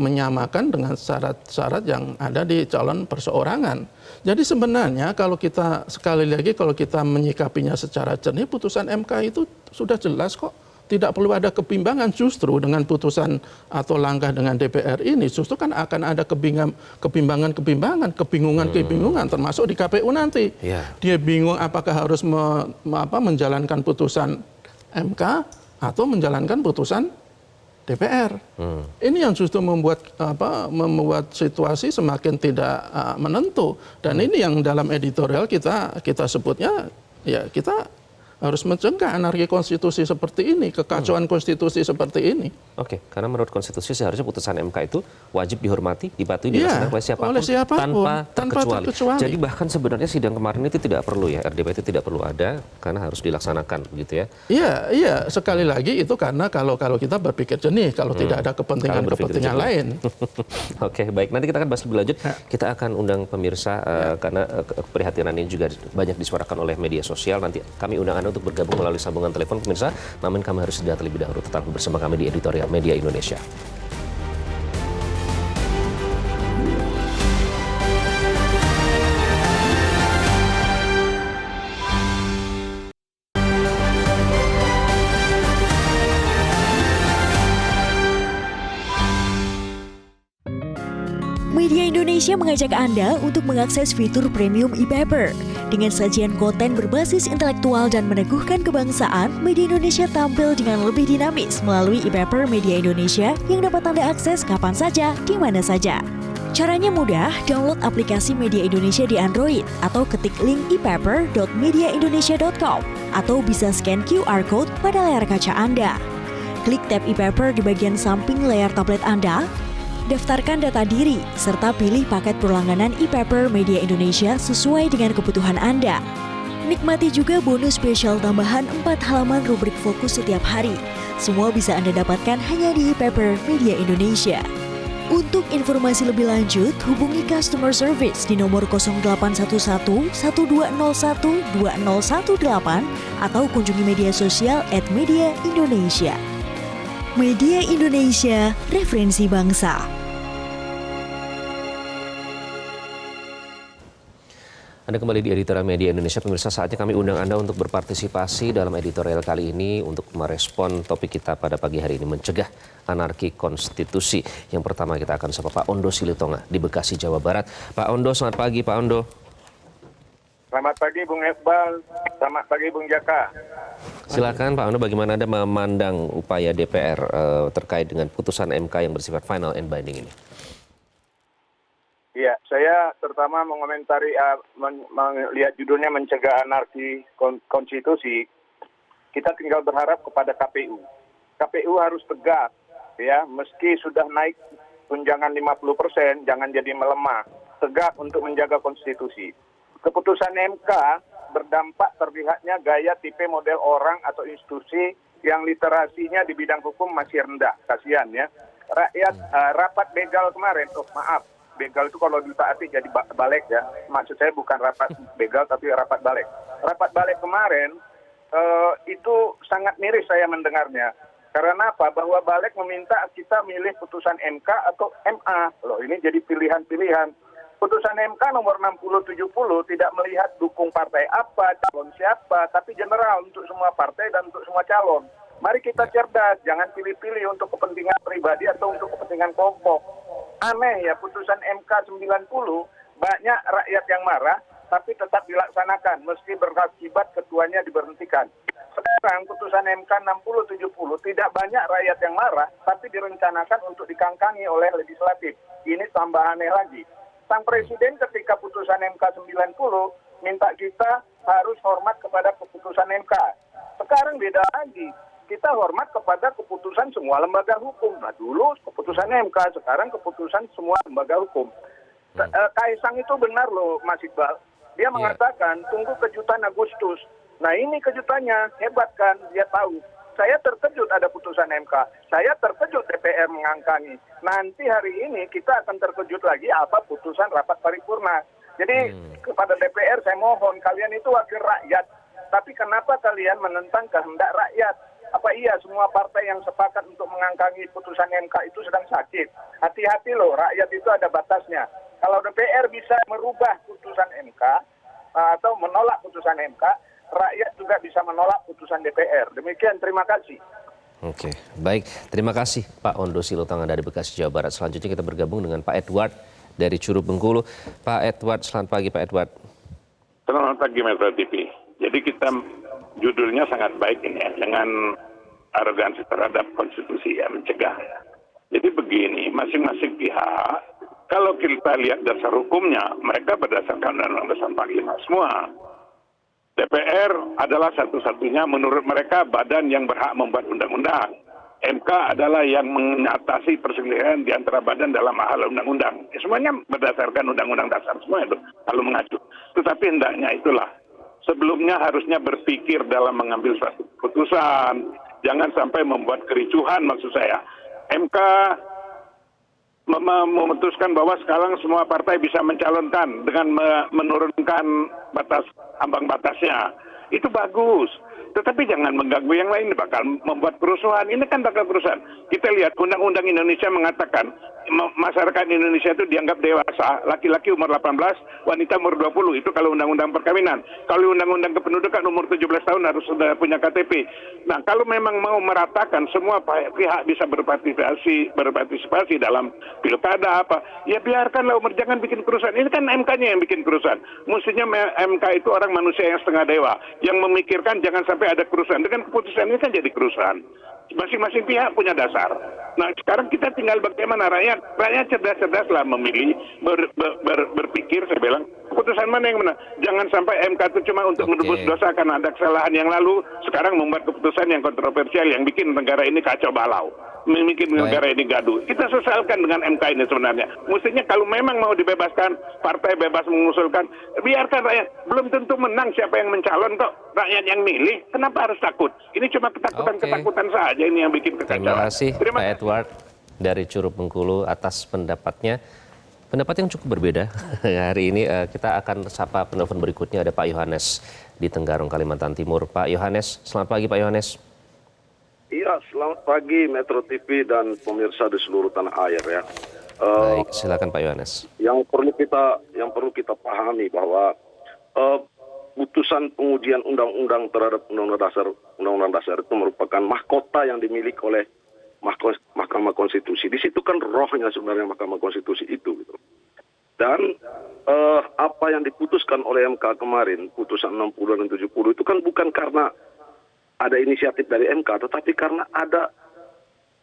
menyamakan dengan syarat-syarat yang ada di calon perseorangan. Jadi sebenarnya kalau kita sekali lagi kalau kita menyikapinya secara jernih, putusan MK itu sudah jelas kok. Tidak perlu ada kebimbangan, justru dengan putusan atau langkah dengan DPR ini justru kan akan ada kebimbangan, kebingungan termasuk di KPU nanti. Dia bingung apakah harus menjalankan putusan MK atau menjalankan putusan DPR. Ini yang justru membuat situasi semakin tidak menentu. Dan ini yang dalam editorial kita sebutnya ya kita harus mencegah anarki konstitusi seperti ini, kekacauan konstitusi seperti ini. Oke, karena menurut konstitusi seharusnya putusan MK itu wajib dihormati, dipatuhi, dilaksanakan oleh siapapun tanpa terkecuali. Jadi bahkan sebenarnya sidang kemarin itu tidak perlu ya, RDP itu tidak perlu ada karena harus dilaksanakan begitu ya. Iya, sekali lagi itu karena kalau kita berpikir jernih, kalau tidak ada kepentingan lain. Oke, baik. Nanti kita akan bahas lebih lanjut. Kita akan undang pemirsa karena keprihatinan ini juga banyak disuarakan oleh media sosial. Nanti kami undang Anda untuk bergabung melalui sambungan telepon pemirsa, namun kami harus jeda terlebih dahulu. Tetap bersama kami di Editorial Media Indonesia. Media Indonesia mengajak Anda untuk mengakses fitur premium e-paper. Dengan sajian konten berbasis intelektual dan meneguhkan kebangsaan, Media Indonesia tampil dengan lebih dinamis melalui e-paper Media Indonesia yang dapat Anda akses kapan saja, di mana saja. Caranya mudah, download aplikasi Media Indonesia di Android atau ketik link e-paper.mediaindonesia.com atau bisa scan QR Code pada layar kaca Anda. Klik tab e-paper di bagian samping layar tablet Anda, daftarkan data diri, serta pilih paket berlangganan e-paper Media Indonesia sesuai dengan kebutuhan Anda. Nikmati juga bonus spesial tambahan 4 halaman rubrik fokus setiap hari. Semua bisa Anda dapatkan hanya di e-paper Media Indonesia. Untuk informasi lebih lanjut, hubungi customer service di nomor 0811 1201 2018 atau kunjungi media sosial @Media Indonesia. Media Indonesia, referensi bangsa. Anda kembali di Editorial Media Indonesia. Pemirsa, saatnya kami undang Anda untuk berpartisipasi dalam editorial kali ini untuk merespon topik kita pada pagi hari ini, mencegah anarki konstitusi. Yang pertama kita akan sapa Pak Ondo Silitonga di Bekasi, Jawa Barat. Pak Ondo, selamat pagi Pak Ondo. Selamat pagi Bung Iqbal, selamat pagi Bung Jaka. Silakan Pak Ondo, bagaimana Anda memandang upaya DPR terkait dengan putusan MK yang bersifat final and binding ini? Ya, saya terutama mengomentari, melihat judulnya mencegah anarki konstitusi. Kita tinggal berharap kepada KPU. KPU harus tegak, ya, meski sudah naik tunjangan 50%, jangan jadi melemah. Tegak untuk menjaga konstitusi. Keputusan MK berdampak terlihatnya gaya tipe model orang atau institusi yang literasinya di bidang hukum masih rendah. Kasihan ya. Rapat begal kemarin, begal itu kalau ditaati jadi balik ya. Maksud saya bukan rapat begal tapi rapat balik. Rapat balik kemarin itu sangat miris saya mendengarnya. Karena apa? Bahwa balik meminta kita milih putusan MK atau MA. Loh, ini jadi pilihan-pilihan. Putusan MK nomor 6070 tidak melihat dukung partai apa, calon siapa, tapi general untuk semua partai dan untuk semua calon. Mari kita cerdas, jangan pilih-pilih untuk kepentingan pribadi atau untuk kepentingan kelompok. Aneh ya, putusan MK 90 banyak rakyat yang marah, tapi tetap dilaksanakan meski berakibat ketuanya diberhentikan. Sekarang putusan MK 6070 tidak banyak rakyat yang marah, tapi direncanakan untuk dikangkangi oleh legislatif. Ini tambah aneh lagi. Sang Presiden ketika putusan MK 90 minta kita harus hormat kepada keputusan MK. Sekarang beda lagi. Kita hormat kepada keputusan semua lembaga hukum. Nah dulu keputusan MK, sekarang keputusan semua lembaga hukum. Kaisang itu benar loh Mas Iqbal. Dia mengatakan tunggu kejutan Agustus. Nah ini kejutannya, hebat kan, dia tahu. Saya terkejut ada putusan MK. Saya terkejut DPR mengangkangi. Nanti hari ini kita akan terkejut lagi apa putusan rapat paripurna. Jadi kepada DPR saya mohon, kalian itu wakil rakyat. Tapi kenapa kalian menentang kehendak rakyat? Apa iya semua partai yang sepakat untuk mengangkangi putusan MK itu sedang sakit? Hati-hati loh, rakyat itu ada batasnya. Kalau DPR bisa merubah putusan MK atau menolak putusan MK, rakyat juga bisa menolak putusan DPR. Demikian, terima kasih. Oke, baik. Terima kasih Pak Ondo Silotangan dari Bekasi, Jawa Barat. Selanjutnya kita bergabung dengan Pak Edward dari Curug Bengkulu. Pak Edward, selamat pagi Pak Edward. Selamat pagi Metro TV. Jadi kita judulnya sangat baik ini ya, dengan arogansi terhadap konstitusi ya, mencegah. Jadi begini, masing-masing pihak, kalau kita lihat dasar hukumnya, mereka berdasarkan Undang-Undang Dasar 45 semua. DPR adalah satu-satunya menurut mereka badan yang berhak membuat undang-undang. MK adalah yang mengatasi perselisihan di antara badan dalam hal undang-undang. Semuanya berdasarkan Undang-Undang Dasar semua itu kalau mengacu. Tetapi hendaknya itulah. Sebelumnya harusnya berpikir dalam mengambil suatu keputusan. Jangan sampai membuat kericuhan maksud saya. MK memutuskan bahwa sekarang semua partai bisa mencalonkan dengan menurunkan batas ambang batasnya. Itu bagus. Tetapi jangan mengganggu yang lain, bakal membuat kerusuhan. Ini kan bakal kerusuhan. Kita lihat Undang-Undang Indonesia mengatakan masyarakat Indonesia itu dianggap dewasa. Laki-laki umur 18, wanita umur 20. Itu kalau Undang-Undang perkawinan. Kalau Undang-Undang kependudukan umur 17 tahun harus sudah punya KTP. Nah, kalau memang mau meratakan semua pihak bisa berpartisipasi dalam pilkada apa, ya biarkanlah umur, jangan bikin kerusuhan. Ini kan MK-nya yang bikin kerusuhan. Mestinya MK itu orang manusia yang setengah dewa, yang memikirkan jangan sampai ada kerusuhan. Dengan keputusan ini kan jadi kerusuhan. Masing-masing pihak punya dasar. Nah sekarang kita tinggal bagaimana rakyat cerdas-cerdaslah memilih, berpikir. Saya bilang keputusan mana yang benar. Jangan sampai MK itu cuma untuk menebus dosa karena ada kesalahan yang lalu. Sekarang membuat keputusan yang kontroversial yang bikin negara ini kacau balau, bikin negara ini gaduh. Kita sesalkan dengan MK ini sebenarnya. Mestinya kalau memang mau dibebaskan, partai bebas mengusulkan, biarkan rakyat. Belum tentu menang siapa yang mencalon kok. Rakyat yang milih, kenapa harus takut? Ini cuma ketakutan-ketakutan saja ini yang bikin kekacauan. Terima kasih Pak Edward dari Curug Bengkulu atas pendapatnya. Pendapat yang cukup berbeda hari ini. Kita akan sapa penelpon berikutnya, ada Pak Yohanes di Tenggarong, Kalimantan Timur. Pak Yohanes, selamat pagi Pak Yohanes. Iya, selamat pagi Metro TV dan pemirsa di seluruh tanah air ya. Baik, silakan Pak Yohanes. Yang perlu kita pahami bahwa putusan pengujian undang-undang terhadap undang-undang dasar itu merupakan mahkota yang dimiliki oleh Mahkamah Konstitusi. Di situ kan rohnya sebenarnya Mahkamah Konstitusi itu gitu. Dan apa yang diputuskan oleh MK kemarin, putusan 60 dan 70 itu kan bukan karena ada inisiatif dari MK, tetapi karena ada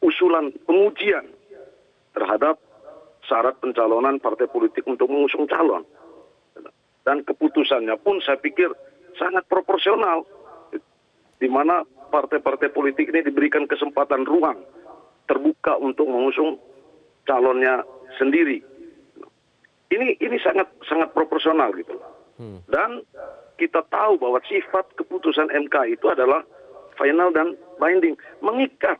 usulan pengujian terhadap syarat pencalonan partai politik untuk mengusung calon. Dan keputusannya pun saya pikir sangat proporsional, di mana partai-partai politik ini diberikan kesempatan ruang terbuka untuk mengusung calonnya sendiri. Ini sangat proporsional gitu. Dan kita tahu bahwa sifat keputusan MK itu adalah final dan binding, mengikat.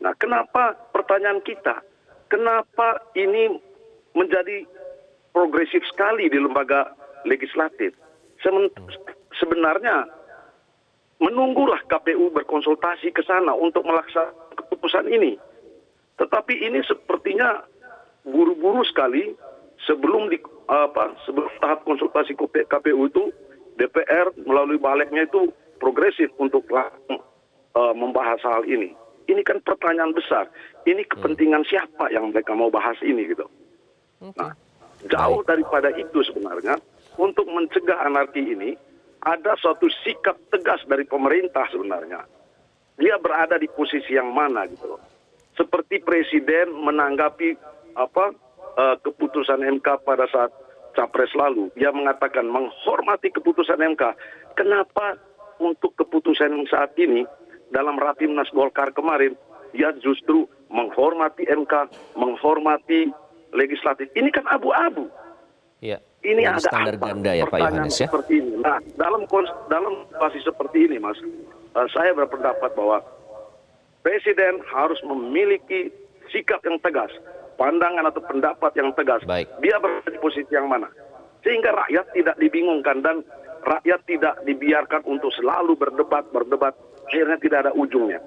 Nah, kenapa pertanyaan kita, kenapa ini menjadi progresif sekali di lembaga legislatif? Sebenarnya menunggulah KPU berkonsultasi ke sana untuk melaksanakan keputusan ini. Tetapi ini sepertinya buru-buru sekali sebelum tahap konsultasi KPU itu DPR melalui baleknya itu progresif untuk membahas hal ini. Ini kan pertanyaan besar. Ini kepentingan siapa yang mereka mau bahas ini gitu. Nah, jauh daripada itu sebenarnya untuk mencegah anarki ini ada suatu sikap tegas dari pemerintah sebenarnya. Dia berada di posisi yang mana gitu loh. Seperti Presiden menanggapi keputusan MK pada saat Capres lalu. Dia mengatakan menghormati keputusan MK. Kenapa untuk keputusan saat ini dalam Rapimnas Golkar kemarin dia justru menghormati MK, menghormati legislatif. Ini kan abu-abu. Ya. Ini ada standar apa? ganda ya Pak Yohanes ya. Seperti ini. Nah, dalam situasi seperti ini, Mas, saya berpendapat bahwa Presiden harus memiliki sikap yang tegas, pandangan atau pendapat yang tegas. Baik. Dia berada di posisi yang mana? Sehingga rakyat tidak dibingungkan dan rakyat tidak dibiarkan untuk selalu berdebat, akhirnya tidak ada ujungnya.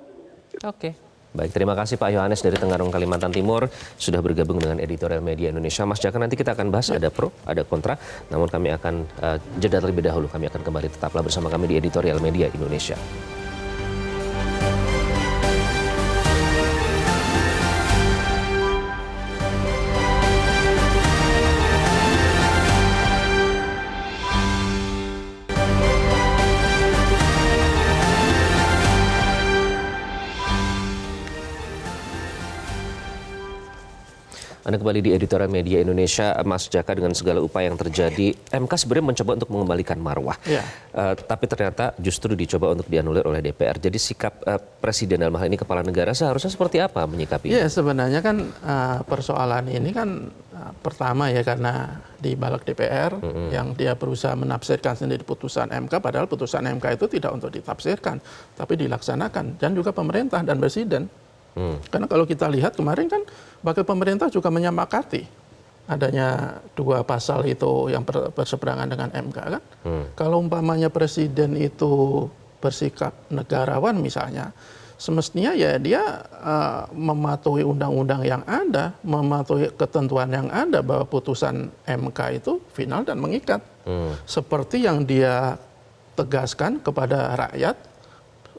Oke. Baik, terima kasih Pak Yohanes dari Tenggarong, Kalimantan Timur sudah bergabung dengan Editorial Media Indonesia. Mas Jaka, nanti kita akan bahas ada pro, ada kontra, namun kami akan jeda terlebih dahulu. Kami akan kembali, tetaplah bersama kami di Editorial Media Indonesia. Anda kembali di Editorial Media Indonesia. Mas Jaka, dengan segala upaya yang terjadi, MK sebenarnya mencoba untuk mengembalikan marwah. Ya. Tapi ternyata justru dicoba untuk dianulir oleh DPR. Jadi sikap Presiden dalam hal ini kepala negara seharusnya seperti apa menyikapi? Ya, sebenarnya kan persoalan ini kan pertama ya karena di balak DPR yang dia berusaha menafsirkan sendiri putusan MK, padahal putusan MK itu tidak untuk ditafsirkan, tapi dilaksanakan. Dan juga pemerintah dan Presiden. Karena kalau kita lihat kemarin kan wakil pemerintah juga menyepakati adanya dua pasal itu yang berseberangan dengan MK kan. Kalau umpamanya Presiden itu bersikap negarawan misalnya, semestinya ya dia mematuhi undang-undang yang ada, mematuhi ketentuan yang ada bahwa putusan MK itu final dan mengikat. Seperti yang dia tegaskan kepada rakyat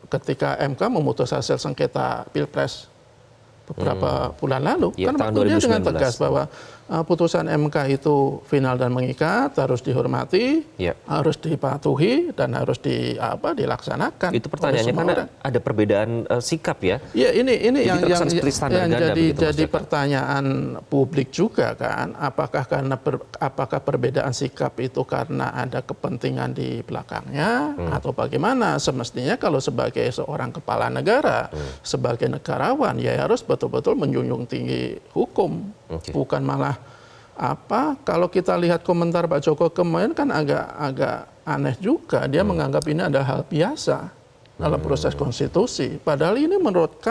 ketika MK memutus hasil sengketa Pilpres beberapa bulan lalu, ya, kan waktu dia dengan tegas bahwa putusan MK itu final dan mengikat, harus dihormati, harus dipatuhi dan harus dilaksanakan. Itu pertanyaannya karena ada perbedaan sikap ya. Ya, ini yang jadi begitu, pertanyaan publik juga kan, apakah perbedaan sikap itu karena ada kepentingan di belakangnya atau bagaimana? Semestinya kalau sebagai seorang kepala negara, sebagai negarawan ya harus betul-betul menjunjung tinggi hukum, bukan malah kalau kita lihat komentar Pak Joko kemarin kan agak aneh juga, dia menganggap ini adalah hal biasa dalam proses konstitusi. Padahal ini menurut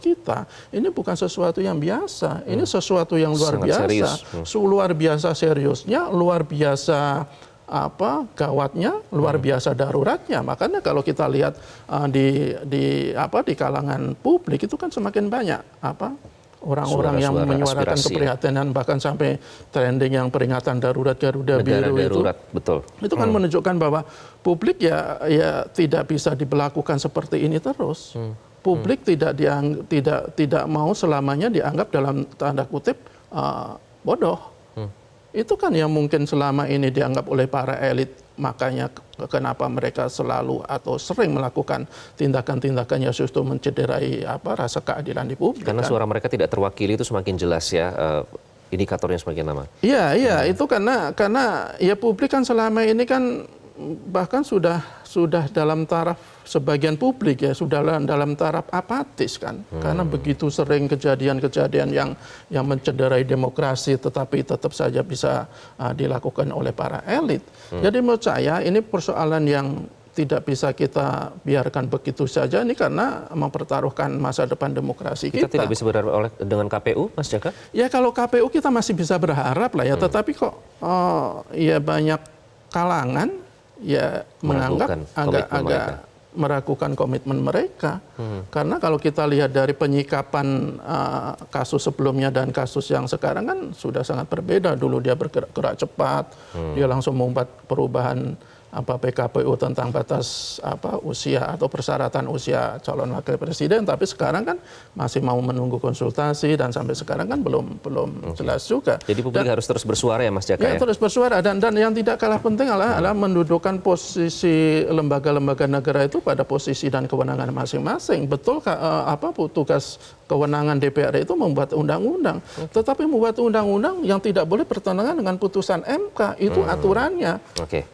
kita, ini bukan sesuatu yang biasa, ini sesuatu yang luar biasa, luar biasa seriusnya, luar biasa gawatnya, luar biasa daruratnya. Makanya kalau kita lihat di kalangan publik itu kan semakin banyak orang-orang yang menyuarakan keprihatinan, bahkan sampai trending yang peringatan darurat Garuda Biru darurat, itu. Betul. Itu kan menunjukkan bahwa publik ya tidak bisa diberlakukan seperti ini terus. Publik tidak mau selamanya dianggap dalam tanda kutip bodoh. Itu kan yang mungkin selama ini dianggap oleh para elit, makanya kenapa mereka selalu atau sering melakukan tindakan-tindakan yang justru mencederai rasa keadilan di publik. Karena suara mereka tidak terwakili itu semakin jelas ya, indikatornya semakin lama. Iya, itu karena ya publik kan selama ini kan bahkan sudah dalam taraf sebagian publik ya, sudah dalam taraf apatis kan, karena begitu sering kejadian-kejadian yang mencederai demokrasi, tetapi tetap saja bisa dilakukan oleh para elit. Jadi menurut saya ini persoalan yang tidak bisa kita biarkan begitu saja, ini karena mempertaruhkan masa depan demokrasi kita. Kita tidak bisa berharap dengan KPU, Mas Jaka? Ya kalau KPU kita masih bisa berharap lah ya, tetapi kok ya banyak kalangan ya menganggap agak meragukan komitmen mereka. Karena kalau kita lihat dari penyikapan kasus sebelumnya dan kasus yang sekarang kan sudah sangat berbeda. Dulu dia bergerak cepat, dia langsung membuat perubahan PKPU tentang batas usia atau persyaratan usia calon wakil presiden, tapi sekarang kan masih mau menunggu konsultasi dan sampai sekarang kan belum jelas juga. Jadi publik harus terus bersuara ya Mas Jaka ya? Terus bersuara dan yang tidak kalah penting adalah mendudukkan posisi lembaga-lembaga negara itu pada posisi dan kewenangan masing-masing. Betul tugas kewenangan DPR itu membuat undang-undang, tetapi membuat undang-undang yang tidak boleh bertentangan dengan putusan MK, itu aturannya.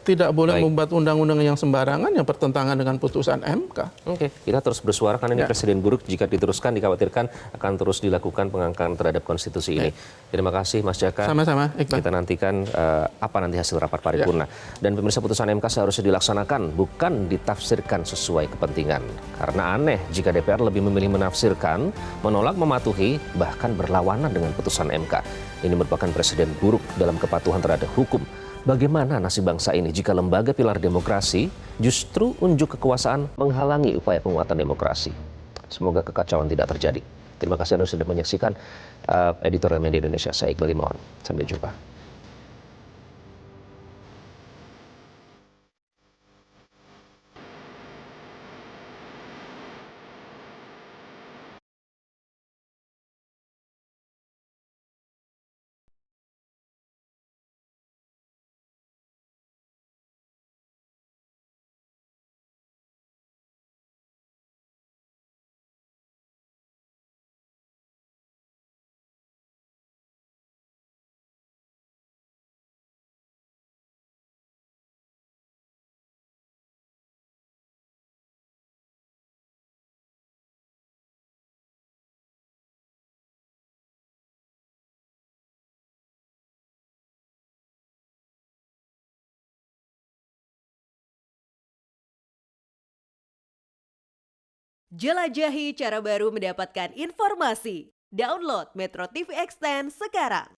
Tidak boleh membuat undang-undang yang sembarangan yang bertentangan dengan putusan MK. Kita terus bersuara karena ini presiden buruk, jika diteruskan dikhawatirkan akan terus dilakukan pengangkat terhadap konstitusi ini. Terima kasih Mas Jaka. Sama-sama, Iqbal. Kita nantikan apa nanti hasil rapat paripurna. Dan pemirsa, putusan MK seharusnya dilaksanakan, bukan ditafsirkan sesuai kepentingan. Karena aneh jika DPR lebih memilih menafsirkan, menolak mematuhi, bahkan berlawanan dengan putusan MK. Ini merupakan presiden buruk dalam kepatuhan terhadap hukum. Bagaimana nasib bangsa ini jika lembaga pilar demokrasi justru unjuk kekuasaan menghalangi upaya penguatan demokrasi? Semoga kekacauan tidak terjadi. Terima kasih Anda sudah menyaksikan Editorial Media Indonesia. Saya Iqbal Imawan. Sampai jumpa. Jelajahi cara baru mendapatkan informasi. Download Metro TV Extend sekarang.